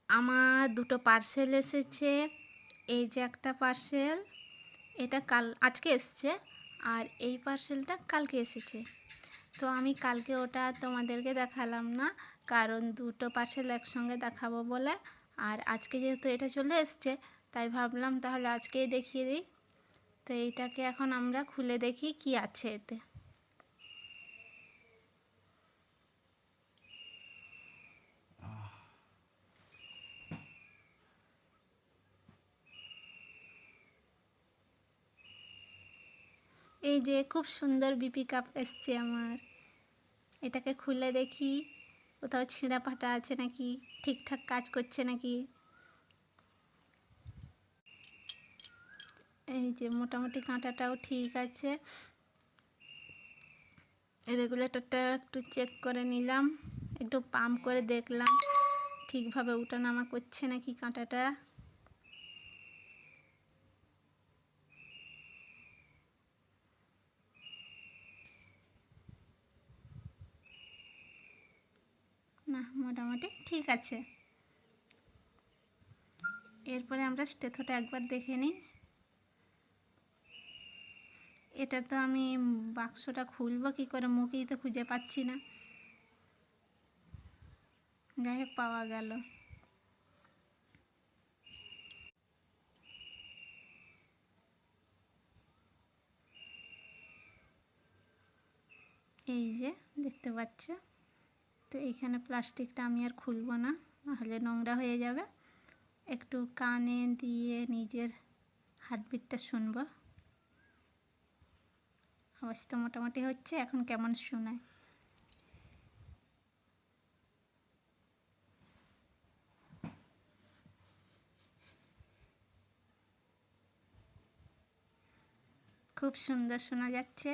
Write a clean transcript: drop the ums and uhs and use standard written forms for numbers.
আমার দুটো পার্সেল এসেছে। এই যে একটা পার্সেল, এটা আজকে এসছে, আর এই পার্সেলটা কালকে এসেছে। তো আমি কালকে ওটা তোমাদেরকে দেখালাম না, কারণ দুটো পার্সেল একসঙ্গে দেখাবো বলে। আর আজকে যেহেতু এটা চলে এসছে, তাই ভাবলাম তাহলে আজকেই দেখিয়ে দিই। তো এইটাকে এখন আমরা খুলে দেখি কি আছে এতে। এই যে খুব সুন্দর বিপি কাপ এসছে আমার। এটাকে খুলে দেখি কোথাও ছিঁড়া ফাটা আছে নাকি, ঠিকঠাক কাজ করছে নাকি। এই যে মোটামুটি কাঁটাটাও ঠিক আছে। রেগুলেটরটা একটু চেক করে নিলাম, একটু পাম্প করে দেখলাম ঠিকভাবে উঠানামা করছে নাকি কাঁটাটা। না, মোটামুটি ঠিক আছে। এরপরে আমরা স্টেথোটা একবার দেখে নিই। এটা তো আমি বাক্সটা খুলবো কী করে, মুখেই তো খুঁজে পাচ্ছি না। যাই হোক, পাওয়া গেল। এই যে দেখতে পাচ্ছ। তো এইখানে প্লাস্টিকটা আমি আর খুলবো না, নাহলে নোংরা হয়ে যাবে। একটু কানে দিয়ে নিজের হার্টবিটটা শুনবো। আওয়াজ তো মোটামুটি হচ্ছে, এখন কেমন শোনায়। খুব সুন্দর শোনা যাচ্ছে।